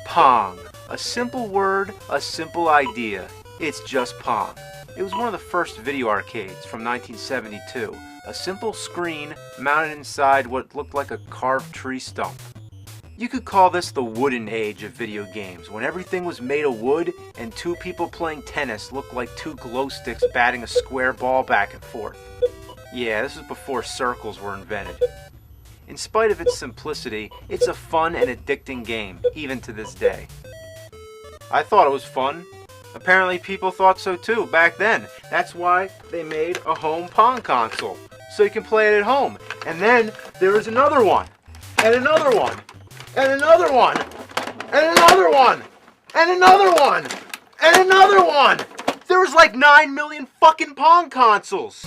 Pong. A simple word, a simple idea. It's just Pong. It was one of the first video arcades from 1972. A simple screen mounted inside what looked like a carved tree stump. You could call this the wooden age of video games, when everything was made of wood and two people playing tennis looked like two glow sticks batting a square ball back and forth. Yeah, this was before circles were invented. In spite of its simplicity, it's a fun and addicting game, even to this day. I thought it was fun. Apparently people thought so too back then. That's why they made a home Pong console, so you can play it at home. And then there was another one, and another one, and another one, and another one, and another one, and another one. There was like 9 million fucking Pong consoles.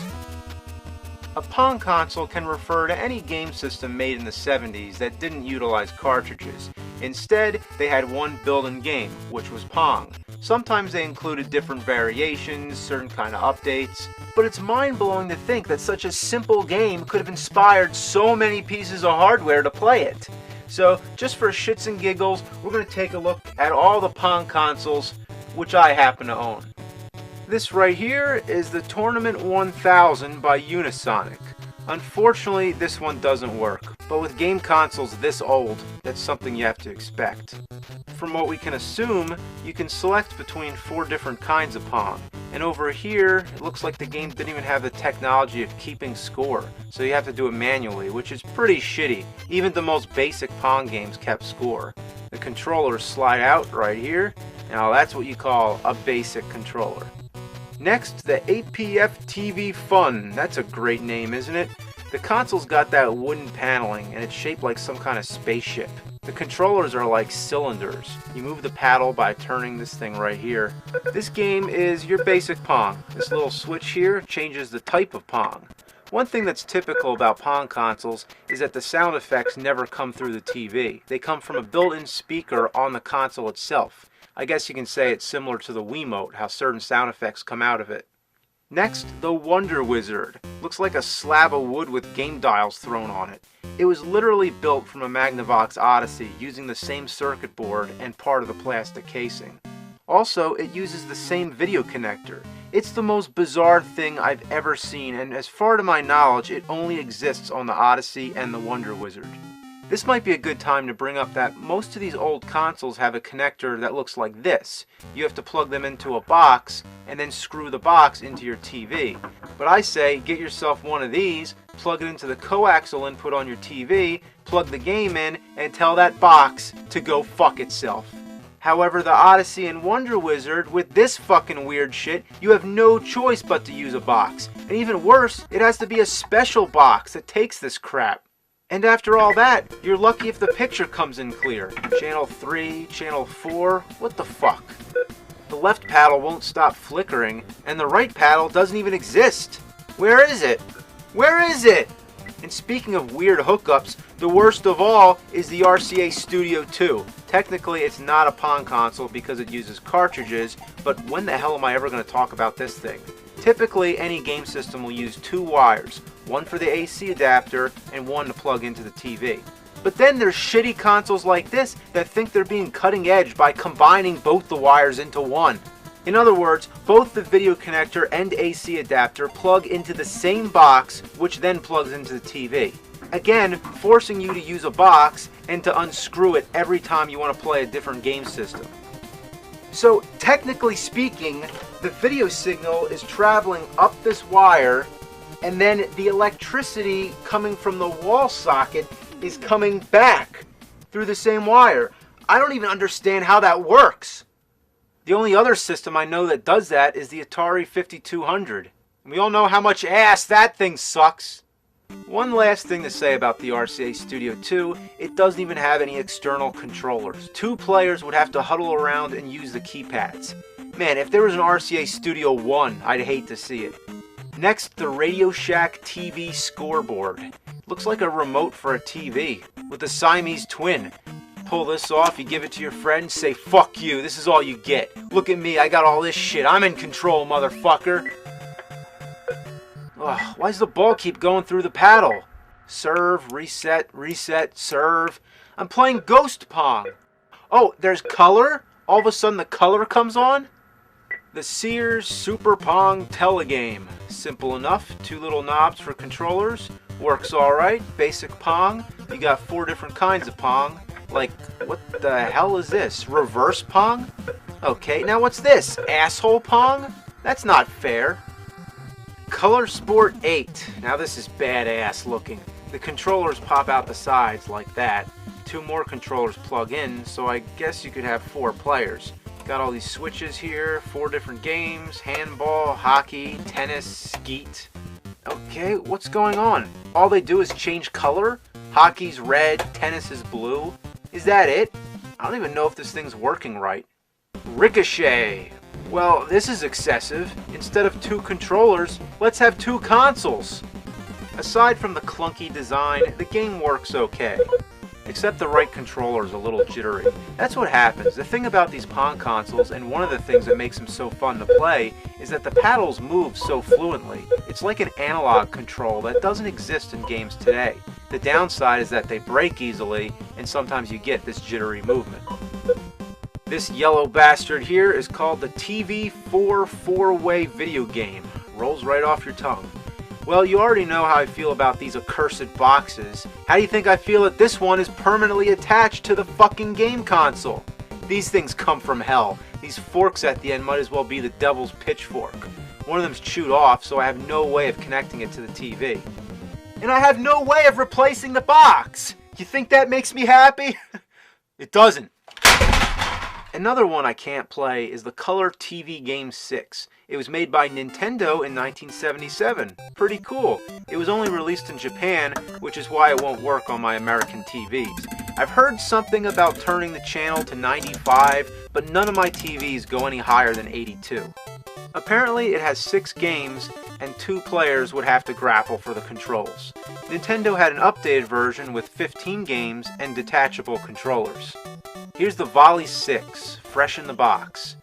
A Pong console can refer to any game system made in the 70s that didn't utilize cartridges. Instead, they had one built-in game, which was Pong. Sometimes they included different variations, certain kind of updates, but it's mind-blowing to think that such a simple game could have inspired so many pieces of hardware to play it. So, just for shits and giggles, we're going to take a look at all the Pong consoles, which I happen to own. This right here is the Tournament 1000 by Unisonic. Unfortunately, this one doesn't work, but with game consoles this old, that's something you have to expect. From what we can assume, you can select between 4 different kinds of Pong, and over here, it looks like the game didn't even have the technology of keeping score, so you have to do it manually, which is pretty shitty. Even the most basic Pong games kept score. The controllers slide out right here. Now that's what you call a basic controller. Next, the AVGN. That's a great name, isn't it? The console's got that wooden paneling, and it's shaped like some kind of spaceship. The controllers are like cylinders. You move the paddle by turning this thing right here. This game is your basic Pong. This little switch here changes the type of Pong. One thing that's typical about Pong consoles is that the sound effects never come through the TV. They come from a built-in speaker on the console itself. I guess you can say it's similar to the Wiimote, how certain sound effects come out of it. Next, the Wonder Wizard. Looks like a slab of wood with game dials thrown on it. It was literally built from a Magnavox Odyssey using the same circuit board and part of the plastic casing. Also, it uses the same video connector. It's the most bizarre thing I've ever seen, and as far to my knowledge, it only exists on the Odyssey and the Wonder Wizard. This might be a good time to bring up that most of these old consoles have a connector that looks like this. You have to plug them into a box and then screw the box into your TV. But I say get yourself one of these, plug it into the coaxial input on your TV, plug the game in, and tell that box to go fuck itself. However, the Odyssey and Wonder Wizard, with this fucking weird shit, you have no choice but to use a box. And even worse, it has to be a special box that takes this crap. And after all that, you're lucky if the picture comes in clear. Channel 3, Channel 4, what the fuck? The left paddle won't stop flickering, and the right paddle doesn't even exist. Where is it? Where is it? And speaking of weird hookups, the worst of all is the RCA Studio 2. Technically, it's not a Pong console because it uses cartridges, but when the hell am I ever going to talk about this thing? Typically, any game system will use 2 wires, one for the AC adapter and one to plug into the TV. But then there's shitty consoles like this that think they're being cutting edge by combining both the wires into one. In other words, both the video connector and AC adapter plug into the same box, which then plugs into the TV. Again, forcing you to use a box and to unscrew it every time you want to play a different game system. So, technically speaking, the video signal is traveling up this wire, and then the electricity coming from the wall socket is coming back through the same wire. I don't even understand how that works. The only other system I know that does that is the Atari 5200. We all know how much ass that thing sucks. One last thing to say about the RCA Studio 2, it doesn't even have any external controllers. 2 players would have to huddle around and use the keypads. Man, if there was an RCA Studio 1, I'd hate to see it. Next, the Radio Shack TV scoreboard. Looks like a remote for a TV, with a Siamese twin. Pull this off, you give it to your friend, say, fuck you, this is all you get. Look at me, I got all this shit, I'm in control, motherfucker. Ugh, why does the ball keep going through the paddle? Serve, reset, reset, serve. I'm playing Ghost Pong. Oh, there's color? All of a sudden the color comes on? The Sears Super Pong Telegame. Simple enough, 2 little knobs for controllers. Works alright, basic Pong. You got 4 different kinds of Pong. Like, what the hell is this? Reverse Pong? Okay, now what's this? Asshole Pong? That's not fair. Color Sport 8. Now this is badass looking. The controllers pop out the sides like that. 2 more controllers plug in, so I guess you could have 4 players. Got all these switches here, 4 different games: handball, hockey, tennis, skeet. Okay, what's going on? All they do is change color? Hockey's red, tennis is blue. Is that it? I don't even know if this thing's working right. Ricochet. Well, this is excessive. Instead of 2 controllers, let's have 2 consoles. Aside from the clunky design, the game works okay. Except the right controller is a little jittery. That's what happens. The thing about these Pong consoles, and one of the things that makes them so fun to play, is that the paddles move so fluently. It's like an analog control that doesn't exist in games today. The downside is that they break easily, and sometimes you get this jittery movement. This yellow bastard here is called the TV4 4-way video game. Rolls right off your tongue. Well, you already know how I feel about these accursed boxes. How do you think I feel that this one is permanently attached to the fucking game console? These things come from hell. These forks at the end might as well be the devil's pitchfork. One of them's chewed off, so I have no way of connecting it to the TV. And I have no way of replacing the box! You think that makes me happy? It doesn't. Another one I can't play is the Color TV Game 6. It was made by Nintendo in 1977. Pretty cool. It was only released in Japan, which is why it won't work on my American TVs. I've heard something about turning the channel to 95, but none of my TVs go any higher than 82. Apparently it has 6 games, and 2 players would have to grapple for the controls. Nintendo had an updated version with 15 games and detachable controllers. Here's the Volley 6, fresh in the box.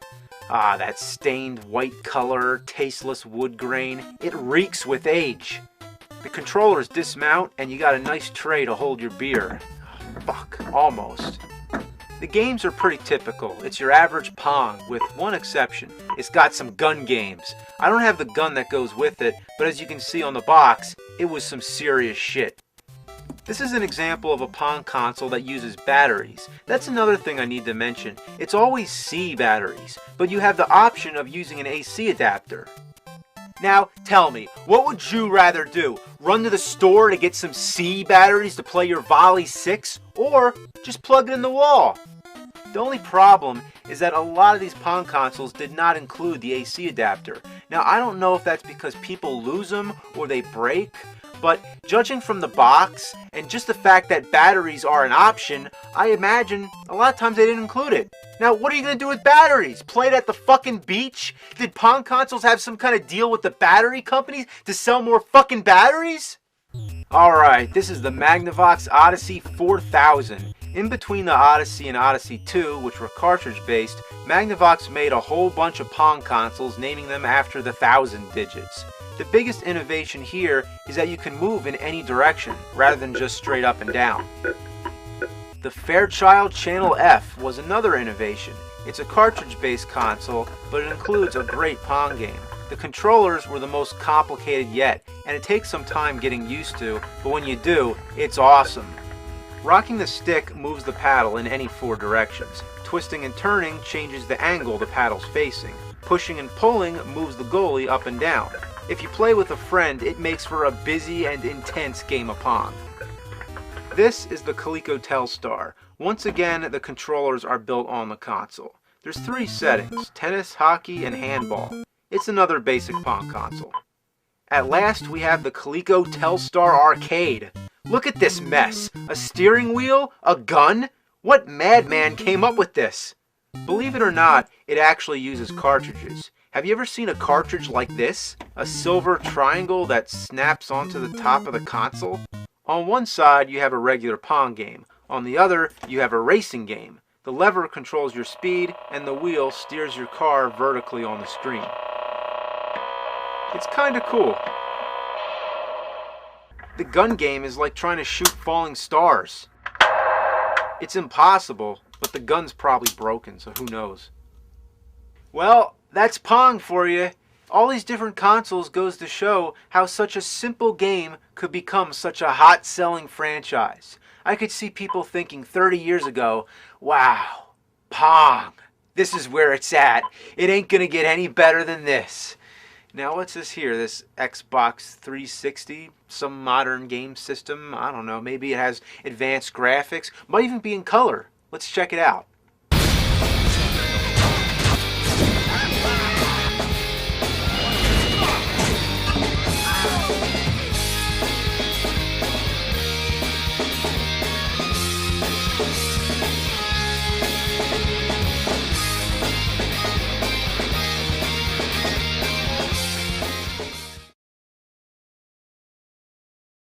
Ah, that stained white color, tasteless wood grain, it reeks with age. The controllers dismount and you got a nice tray to hold your beer. Fuck, almost. The games are pretty typical. It's your average Pong, with one exception. It's got some gun games. I don't have the gun that goes with it, but as you can see on the box, it was some serious shit. This is an example of a Pong console that uses batteries. That's another thing I need to mention. It's always C batteries, but you have the option of using an AC adapter. Now, tell me, what would you rather do? Run to the store to get some C batteries to play your Volley 6, or just plug it in the wall? The only problem is that a lot of these Pong consoles did not include the AC adapter. Now, I don't know if that's because people lose them or they break, but judging from the box and just the fact that batteries are an option, I imagine a lot of times they didn't include it. Now, what are you going to do with batteries? Play it at the fucking beach? Did Pong consoles have some kind of deal with the battery companies to sell more fucking batteries? Alright, this is the Magnavox Odyssey 4000. In between the Odyssey and Odyssey 2, which were cartridge-based, Magnavox made a whole bunch of Pong consoles, naming them after the 1000 digits. The biggest innovation here is that you can move in any direction, rather than just straight up and down. The Fairchild Channel F was another innovation. It's a cartridge-based console, but it includes a great Pong game. The controllers were the most complicated yet, and it takes some time getting used to, but when you do, it's awesome. Rocking the stick moves the paddle in any 4 directions. Twisting and turning changes the angle the paddle's facing. Pushing and pulling moves the goalie up and down. If you play with a friend, it makes for a busy and intense game of Pong. This is the Coleco Telstar. Once again, the controllers are built on the console. There's 3 settings: tennis, hockey, and handball. It's another basic Pong console. At last, we have the Coleco Telstar Arcade. Look at this mess. A steering wheel? A gun? What madman came up with this? Believe it or not, it actually uses cartridges. Have you ever seen a cartridge like this? A silver triangle that snaps onto the top of the console? On one side, you have a regular Pong game. On the other, you have a racing game. The lever controls your speed, and the wheel steers your car vertically on the screen. It's kinda cool. The gun game is like trying to shoot falling stars. It's impossible, But the gun's probably broken, so who knows. Well, that's Pong for you. All these different consoles goes to show how such a simple game could become such a hot-selling franchise. I could see people thinking 30 years ago, wow, Pong, this is where it's at. It ain't gonna get any better than this. Now what's this here? This Xbox 360? Some modern game system? I don't know. Maybe it has advanced graphics. Might even be in color. Let's check it out.